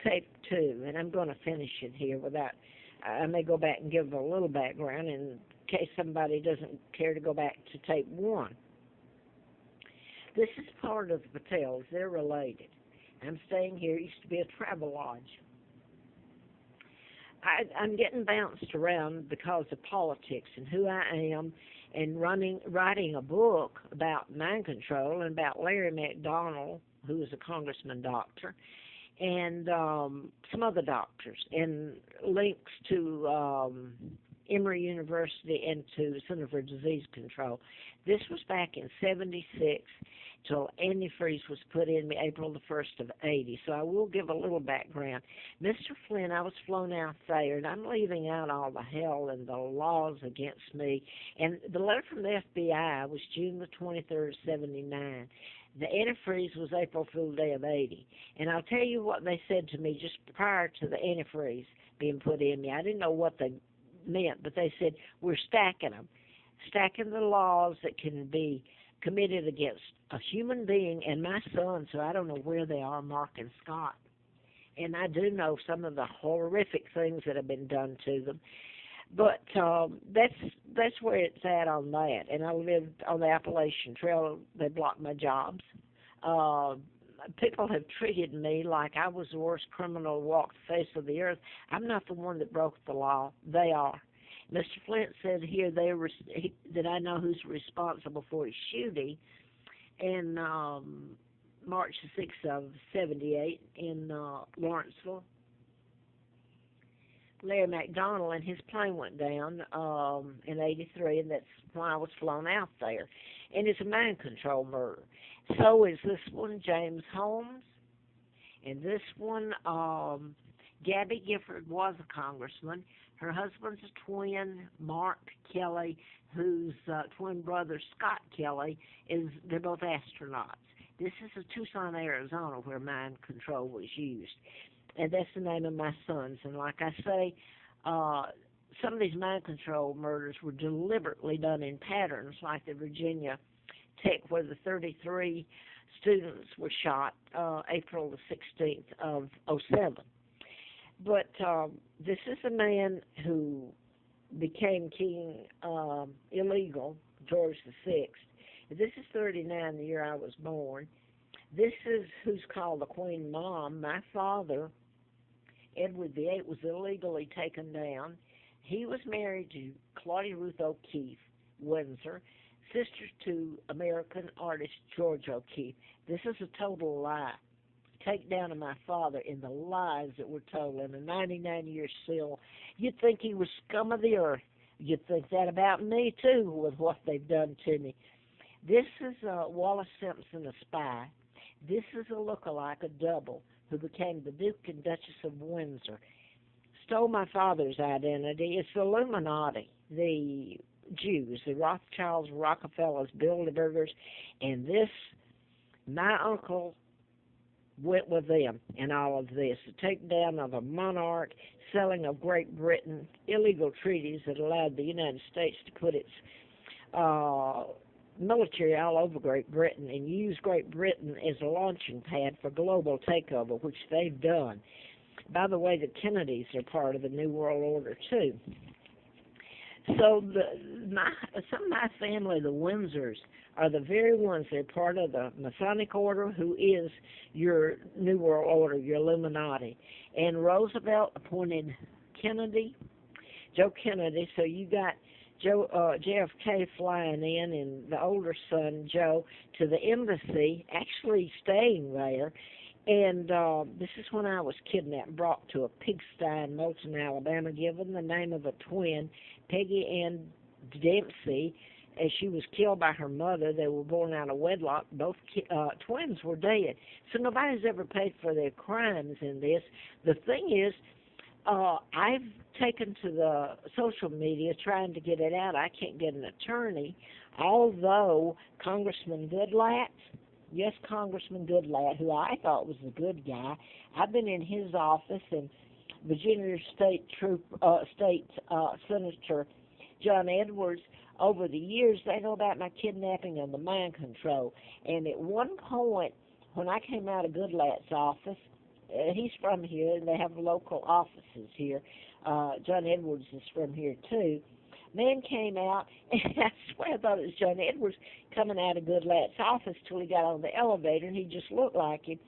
tape 2, and I'm going to finish it here without, I may go back and give a little background in case somebody doesn't care to go back to tape 1. This is part of the Patels. They're related. I'm staying here. It used to be a travel lodge. I'm getting bounced around because of politics and who I am, and writing a book about mind control and about Larry McDonald, who is a congressman doctor, and some other doctors, and links to Emory University and to Center for Disease Control. This was back in '76 till antifreeze was put in me April the 1st of '80. So I will give a little background. Mr. Flynn, I was flown out there, and I'm leaving out all the hell and the laws against me. And the letter from the FBI was June the 23rd, '79. The antifreeze was April Fool's Day of '80. And I'll tell you what they said to me just prior to the antifreeze being put in me. I didn't know what they meant, but they said, we're stacking them, stacking the laws that can be committed against a human being and my son, so I don't know where they are, Mark and Scott. And I do know some of the horrific things that have been done to them. But that's where it's at on that. And I lived on the Appalachian Trail. They blocked my jobs. People have treated me like I was the worst criminal to walk the face of the earth. I'm not the one that broke the law. They are. Mr. Flint said here that I know who's responsible for his shooting in March the 6th of '78 in Lawrenceville. Larry McDonald, and his plane went down in '83, and that's when I was flown out there. And it's a mind control murder. So is this one, James Holmes, and this one, Gabby Gifford was a congressman. Her husband's a twin, Mark Kelly, whose twin brother, Scott Kelly, they're both astronauts. This is Tucson, Arizona, where mind control was used. And that's the name of my sons. And like I say, some of these mind control murders were deliberately done in patterns, like the Virginia Tech, where the 33 students were shot April the 16th of '07. But this is a man who became king illegal, George the 6th. This is 39, the year I was born. This is who's called the Queen Mom. My father, Edward VIII, was illegally taken down. He was married to Claudia Ruth O'Keefe, Windsor, sister to American artist George O'Keefe. This is a total lie. Take down of my father in the lies that were told in a 99-year seal. You'd think he was scum of the earth. You'd think that about me, too, with what they've done to me. This is Wallace Simpson, a spy. This is a lookalike, a double, who became the Duke and Duchess of Windsor. Stole my father's identity. It's the Illuminati, the Jews, the Rothschilds, Rockefellers, Bilderbergers, and this, my uncle went with them in all of this. The takedown of a monarch, selling of Great Britain, illegal treaties that allowed the United States to put its military all over Great Britain and use Great Britain as a launching pad for global takeover, which they've done. By the way, the Kennedys are part of the New World Order, too. So some of my family, the Windsors, are the very ones that are part of the Masonic Order, who is your New World Order, your Illuminati. And Roosevelt appointed Joe Kennedy, so you got JFK flying in, and the older son, Joe, to the embassy, actually staying there. And this is when I was kidnapped, brought to a pigsty in Moulton, Alabama, given the name of a twin, Peggy Ann Dempsey, as she was killed by her mother. They were born out of wedlock. Both twins were dead. So nobody's ever paid for their crimes in this. The thing is, I've taken to the social media trying to get it out. I can't get an attorney, although Congressman Goodlatte, yes, Congressman Goodlatte, who I thought was a good guy, I've been in his office, and Virginia State Senator John Edwards, over the years, they know about my kidnapping and the mind control. And at one point, when I came out of Goodlatte's office, he's from here, and they have local offices here. John Edwards is from here too. Man came out, and I swear I thought it was John Edwards coming out of Goodlat's office till he got on the elevator, and he just looked like him.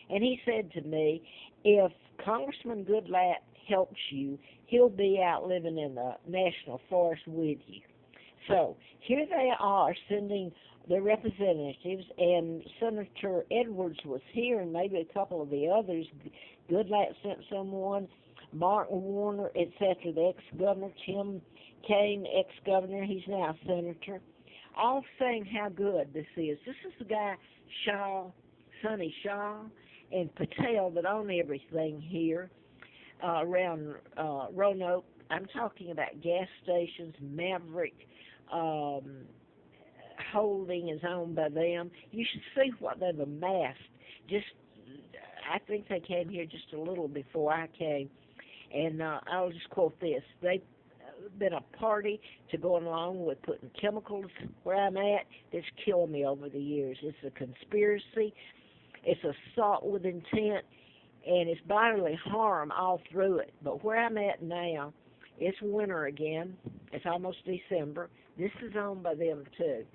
And he said to me, if Congressman Goodlat helps you, he'll be out living in the national forest with you. So here they are sending their representatives, and Senator Edwards was here, and maybe a couple of the others. Goodlat sent someone, Martin Warner, etc., the ex-governor, Tim Kaine, ex-governor, he's now senator, all saying how good this is. This is the guy, Shaw, Sonny Shaw, and Patel that own everything here around Roanoke. I'm talking about gas stations, Maverick, Holding is owned by them. You should see what they've amassed. I think they came here just a little before I came, and I'll just quote this. They've been a party to going along with putting chemicals where I'm at that's killed me over the years. It's a conspiracy. It's assault with intent, and it's bodily harm all through it. But where I'm at now, it's winter again. It's almost December. This is owned by them too.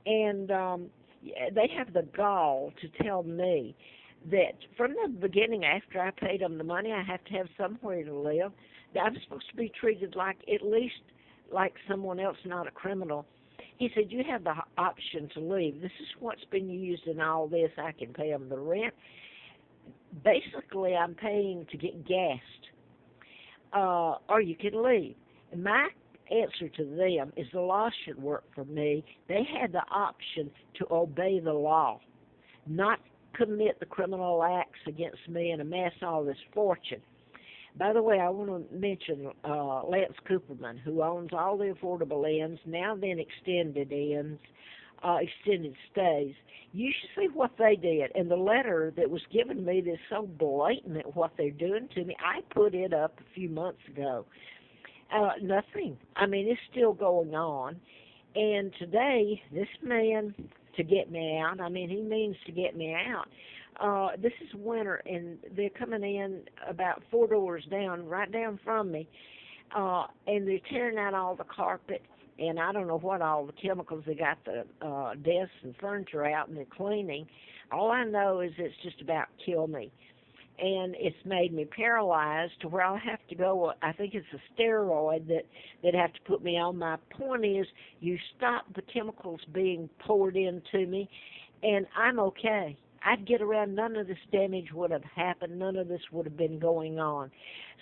And they have the gall to tell me that from the beginning, after I paid them the money, I have to have somewhere to live. I'm supposed to be treated like, at least like someone else, not a criminal. He said, you have the option to leave. This is what's been used in all this. I can pay them the rent. Basically, I'm paying to get gassed. Or you can leave. And my answer to them is the law should work for me. They had the option to obey the law, not commit the criminal acts against me and amass all this fortune. By the way, I want to mention Lance Cooperman, who owns all the affordable inns, now then extended inns, extended stays. You should see what they did. And the letter that was given me that's so blatant at what they're doing to me, I put it up a few months ago. Nothing. I mean, it's still going on. And today, this man, to get me out, I mean, he means to get me out. This is winter, and they're coming in about 4 doors down, right down from me, and they're tearing out all the carpet, and I don't know what all the chemicals. They got the desks and furniture out, and they're cleaning. All I know is it's just about killed me. And it's made me paralyzed to where I'll have to go. I think it's a steroid that have to put me on. My point is, you stop the chemicals being poured into me, and I'm okay. I'd get around. None of this damage would have happened. None of this would have been going on.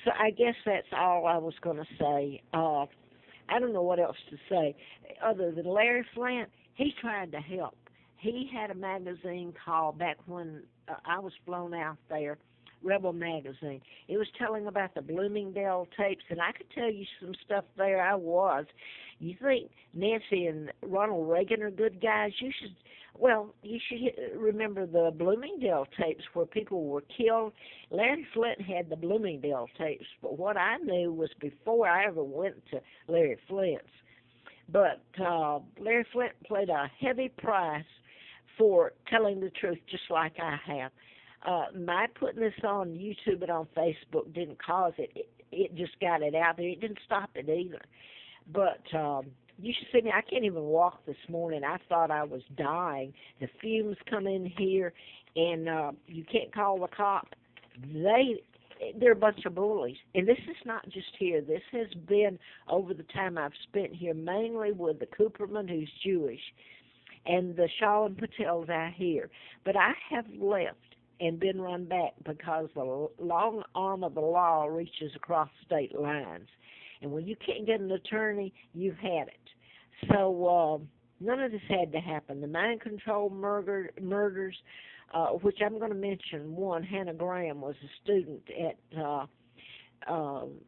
So I guess that's all I was going to say. I don't know what else to say other than Larry Flint. He tried to help. He had a magazine called, back when I was flown out there, Rebel Magazine. It was telling about the Bloomingdale tapes, and I could tell you some stuff there. I was. You think Nancy and Ronald Reagan are good guys? You should remember the Bloomingdale tapes where people were killed. Larry Flint had the Bloomingdale tapes, but what I knew was before I ever went to Larry Flint's. But Larry Flint paid a heavy price for telling the truth, just like I have. My putting this on YouTube and on Facebook didn't cause it. It just got it out there. It didn't stop it either. But you should see me. I can't even walk this morning. I thought I was dying. The fumes come in here, and you can't call the cop. They're a bunch of bullies. And this is not just here. This has been over the time I've spent here, mainly with the Cooperman, who's Jewish, and the Shaw and Patels out here. But I have left and been run back because the long arm of the law reaches across state lines. And when you can't get an attorney, you've had it. So none of this had to happen. The mind control murders, which I'm going to mention one, Hannah Graham was a student at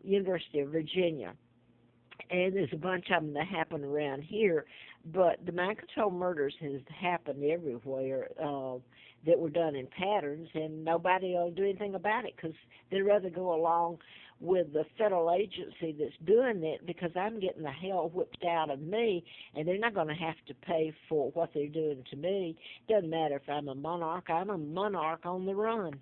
University of Virginia. And there's a bunch of them that happen around here. But the mind control murders has happened everywhere that were done in patterns, and nobody will do anything about it because they'd rather go along with the federal agency that's doing it, because I'm getting the hell whipped out of me, and they're not going to have to pay for what they're doing to me. Doesn't matter if I'm a monarch. I'm a monarch on the run.